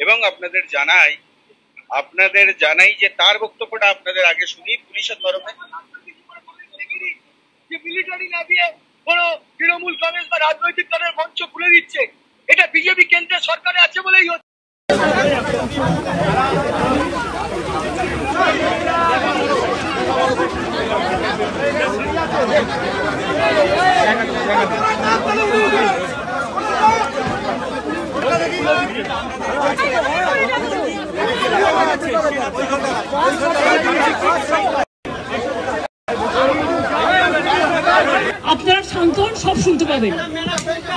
এবং আপনাদের জানাই যে তার বক্তব্যটা আপনাদের আগে শুনি পুলিশের তরফে। যে মিলিটারি না দিয়ে কোনো তৃণমূল কংগ্রেস বা রাজনৈতিক দলের মঞ্চ খুলে দিচ্ছে, এটা বিজেপি কেন্দ্রের সরকারে আছে বলেই হচ্ছে। আপনারা শান্তন সব শুনতে পাবেন।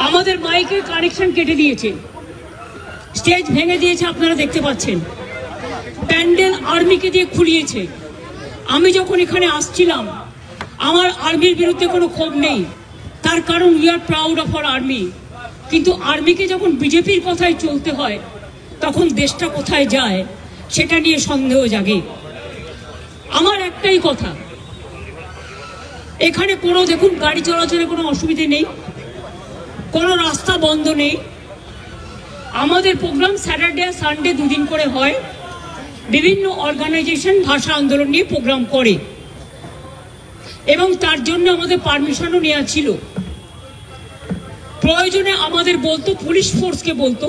আমাদের মাইকের কানেকশন কেটে দিয়েছে, স্টেজ ভেঙে দিয়েছে, আপনারা দেখতে পাচ্ছেন। প্যান্ডেল আর্মিকে দিয়ে খুলিয়েছে। আমি যখন এখানে আসছিলাম, আমার আর্মির বিরুদ্ধে কোনো ক্ষোভ নেই, তার কারণ we are proud of our army. কিন্তু আর্মিকে যখন বিজেপির কথায় চলতে হয়, তখন দেশটা কোথায় যায় সেটা নিয়ে সন্দেহ জাগে। আমার একটাই কথা, এখানে কোনো দেখুন গাড়ি চলাচলের কোনো অসুবিধে নেই, কোনো রাস্তা বন্ধ নেই। আমাদের প্রোগ্রাম স্যাটারডে আর সানডে দুদিন করে হয়। বিভিন্ন অর্গানাইজেশন ভাষা আন্দোলন নিয়ে প্রোগ্রাম করে এবং তার জন্য আমাদের পারমিশনও নেওয়া ছিল। প্রয়োজনে আমাদের বলতো, পুলিশ ফোর্সকে বলতো,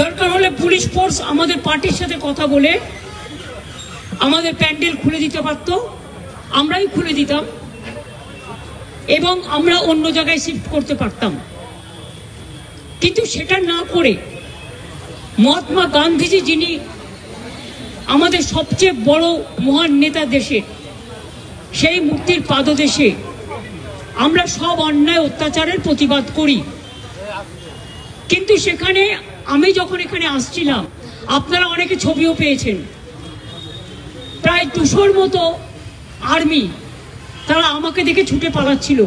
দরকার হলে পুলিশ ফোর্স আমাদের পার্টির সাথে কথা বলে আমাদের প্যান্ডেল খুলে দিতে পারত, আমরাই খুলে দিতাম এবং আমরা অন্য জায়গায় শিফট করতে পারতাম। কিন্তু সেটা না করে মহাত্মা গান্ধীজি, যিনি আমাদের সবচেয়ে বড় মহান নেতা দেশে, সেই মূর্তির পাদদেশে আমরা সব অন্যায় অত্যাচারের প্রতিবাদ করি। কিন্তু সেখানে আমি যখন এখানে আসছিলাম, আপনারা অনেকে ছবিও পেয়েছেন, প্রায় 200-র মতো আর্মি তারা আমাকে দেখে ছুটে পালাচ্ছিল।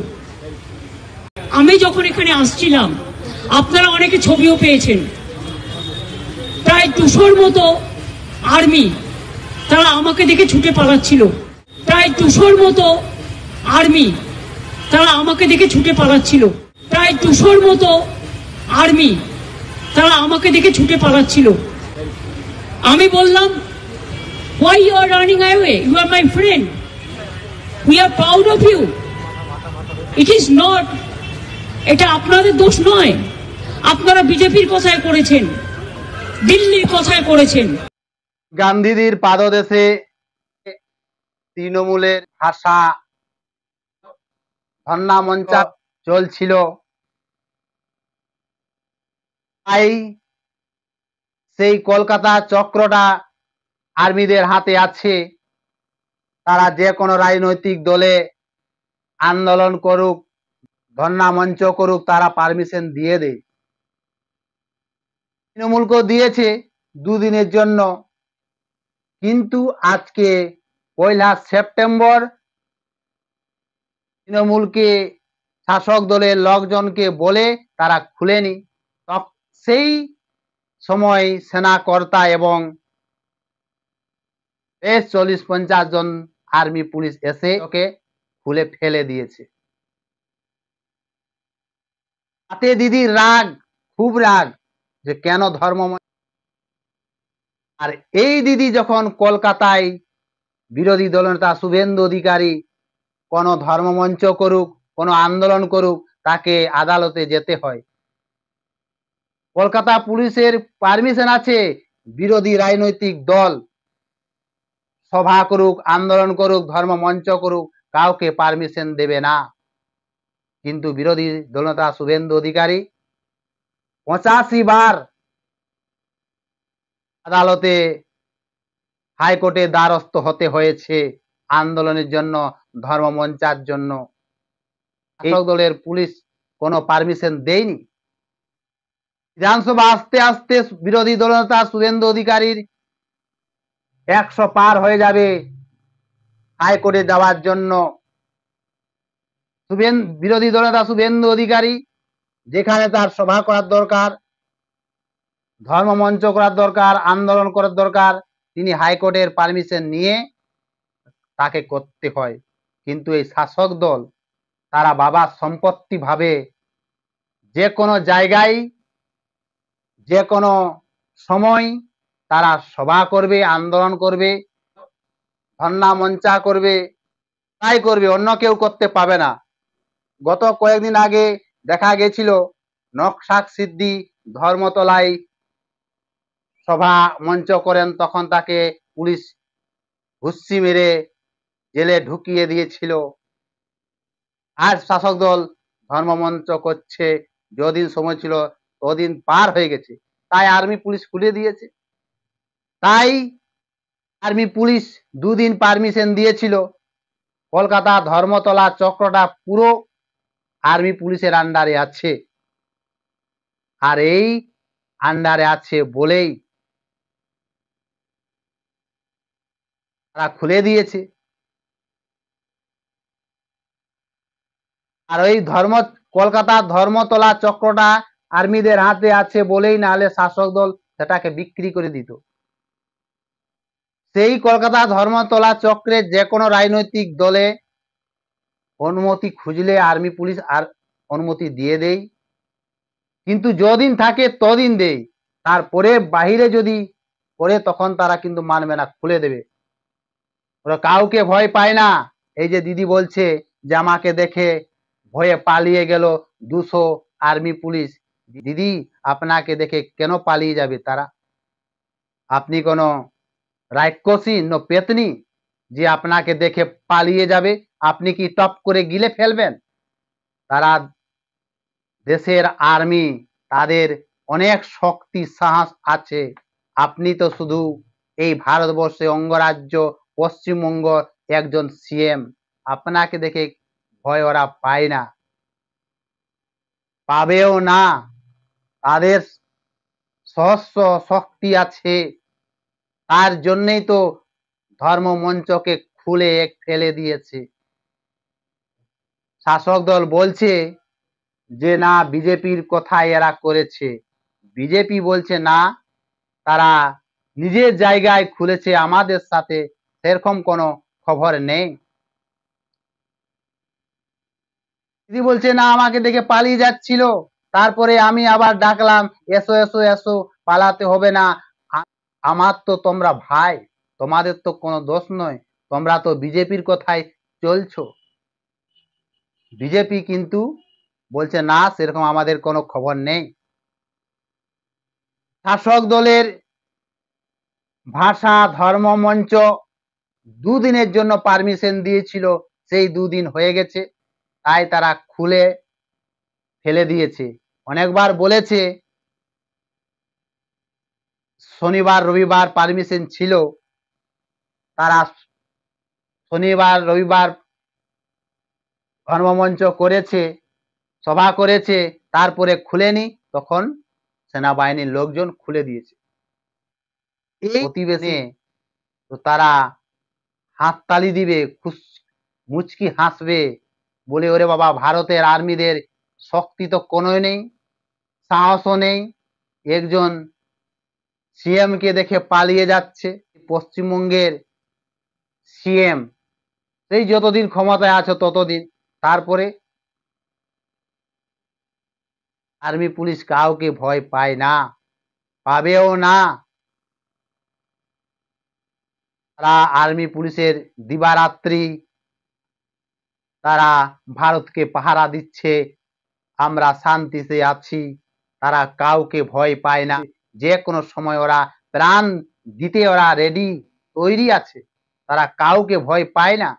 আমি যখন এখানে আসছিলাম, আপনারা অনেকে ছবিও পেয়েছেন, প্রায় 200-র মতো আর্মি তারা আমাকে দেখে ছুটে পালাচ্ছিল। প্রায় 200-র মতো আর্মি তারা আমাকে দেখে ছুটে পালাচ্ছিল। প্রায় 200-র মতো আর্মি তারা আমাকে দেখে ছুটে পালাচ্ছিল। আমি বললাম, why you are running away? You are my friend. We are proud of you. It is not, এটা আপনাদের দোষ নয়। আপনারা বিজেপির কথায় করেছেন, দিল্লির কথায় করেছেন। গান্ধীজির পাদদেশে তৃণমূলের ভাষা ধর্ণা মঞ্চ চলছিল। তাই সেই কলকাতা চক্রটা আর্মিদের হাতে আছে। তারা যে কোনো রাজনৈতিক দলে আন্দোলন করুক, ধর্ণা মঞ্চ করুক, তারা পারমিশন দিয়ে দেয়। তৃণমূলকেও দিয়েছে দুদিনের জন্য। কিন্তু আজকে 1 সেপ্টেম্বর তৃণমূলকে, শাসক দলের লোকজনকে বলে তারা খুলেনি। সেই সময় সেনাকর্তা এবং বেশ 40-50 জন আর্মি পুলিশ এসে ওকে খুলে ফেলে দিয়েছে। তাতে দিদির রাগ, খুব রাগ, যে কেন ধর্ম। আর এই দিদি যখন কলকাতায় বিরোধী দলনেতা শুভেন্দু অধিকারী কোনো ধর্মমঞ্চ করুক, কোনো আন্দোলন করুক, তাকে আদালতে যেতে হয়। কলকাতা পুলিশের পারমিশন আছে, বিরোধী রাজনৈতিক দল সভা করুক, আন্দোলন করুক, ধর্মমঞ্চ করুক, কাউকে পারমিশন দেবে না। কিন্তু বিরোধী দলনেতা শুভেন্দু অধিকারী 85 বার আদালতে, হাইকোর্টে দ্বারস্থ হতে হয়েছে আন্দোলনের জন্য, ধর্মমঞ্চার জন্য। শাসক দলের পুলিশ কোনো পারমিশন দেয়নি। বিধানসভা আসতে আসতে বিরোধী দলনেতা শুভেন্দু অধিকারীর 100 পার হয়ে যাবে হাইকোর্টে যাওয়ার জন্য। বিরোধী দলনেতা শুভেন্দু অধিকারী যেখানে তার সভা করার দরকার, ধর্মমঞ্চ করার দরকার, আন্দোলন করার দরকার, তিনি হাইকোর্টের পারমিশন নিয়ে তাকে করতে হয়। কিন্তু এই শাসক দল তারা বাবার সম্পত্তি ভাবে যে কোনো জায়গায়, যে কোনো সময় তারা সভা করবে, আন্দোলন করবে, ধর্ণা মঞ্চা করবে, তাই করবে, অন্য কেউ করতে পাবে না। গত কয়েকদিন আগে দেখা গেছিল নকশাদ সিদ্দি ধর্মতলায় সভা মঞ্চ করেন, তখন তাকে পুলিশ ঘুষি মেরে জেলে ঢুকিয়ে দিয়েছিল। আজ শাসক দল ধর্মমঞ্চ করছে, যদিন সময় ছিল তদিন পার হয়ে গেছে, তাই আর্মি পুলিশ খুলে দিয়েছে। তাই আর্মি পুলিশ দুদিন পারমিশন দিয়েছিল। কলকাতা ধর্মতলা চক্রটা পুরো আর্মি পুলিশের আন্ডারে আছে, আর এই আন্ডারে আছে বলেই তারা খুলে দিয়েছে। আর ওই কলকাতা ধর্মতলা চক্রটা আর্মিদের হাতে আছে বলেই, না হলে শাসক দল সেটাকে বিক্রি করে দিত। সেই কলকাতা ধর্মতলা চক্রের যে কোনো রাজনৈতিক দলে অনুমতি খুঁজলে আর্মি পুলিশ আর অনুমতি দিয়ে দেয়, কিন্তু যদিন থাকে তদিন দেয়, তারপরে বাহিরে যদি করে তখন তারা কিন্তু মানবে না, খুলে দেবে। ওরা কাউকে ভয় পায় না। এই যে দিদি বলছে যে আমাকে দেখে ভয়ে পালিয়ে গেল 200 আর্মি পুলিশ, দিদি আপনাকে দেখে কেন পালিয়ে যাবে তারা? আপনি কোনো রাক্ষসী না পেতনি যে আপনাকে দেখে পালিয়ে যাবে? আপনি কি টপ করে গিলে ফেলবেন? তারা দেশের আর্মি, তাদের অনেক শক্তি সাহস আছে। আপনি তো শুধু এই ভারতবর্ষে অঙ্গরাজ্য পশ্চিমবঙ্গ একজন সিএম, আপনাকে দেখে ভয় ওরা পায় না, পাবেও না। তাদের সহস্র শক্তি আছে, তার জন্যই তো ধর্ম মঞ্চকে খুলে ফেলে দিয়েছে। শাসক দল বলছে যে না, বিজেপির কথাই এরা করেছে। বিজেপি বলছে না, তারা নিজের জায়গায় খুলেছে, আমাদের সাথে সেরকম কোনো খবর নেই। দিদি বলছে না, আমাকে দেখে পালিয়ে যাচ্ছিল, তারপরে আমি আবার ডাকলাম, এসো এসো এসো, পালাতে হবে না, আমার তো তোমরা ভাই, তোমাদের তো কোনো দোষ নয়, তোমরা তো বিজেপির কথাই চলছো। বিজেপি কিন্তু বলছে না, সেরকম আমাদের কোনো খবর নেই। শাসক দলের ভাষা ধর্ম মঞ্চ দুদিনের জন্য পারমিশন দিয়েছিল, সেই দুদিন হয়ে গেছে, তাই তারা খুলে ফেলে দিয়েছে। অনেকবার বলেছে শনিবার রবিবার পারমিশন ছিল, তারা শনিবার রবিবার ধর্মমঞ্চ করেছে, সভা করেছে, তারপরে খুলেনি, তখন সেনাবাহিনীর লোকজন খুলে দিয়েছে। এই প্রতিবেশী তো তারা হাততালি দিবে, মুচকি হাসবে, বলে ওরে বাবা, ভারতের আর্মিদের শক্তি তো কোনোই নেই, সাহসও নেই, একজন সিএম কে দেখে পালিয়ে যাচ্ছে। পশ্চিমবঙ্গের সিএম সেই যতদিন ক্ষমতায় আছে ততদিন, তারপরে আর্মি পুলিশ কাউকে ভয় পায় না, পাবেও না। তারা আর্মি পুলিশের দিবারাত্রি তারা ভারতকে পাহারা দিচ্ছে, আমরা শান্তিতে আছি, তারা কাউকে ভয় পায় না। যে কোনো সময় ওরা প্রাণ দিতে ওরা রেডি, তৈরি আছে, তারা কাউকে ভয় পায় না।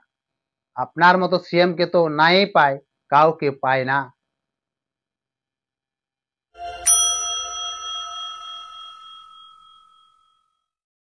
আপনার মতো সিএম কে তো নাই পায়, কাউকে পায় না।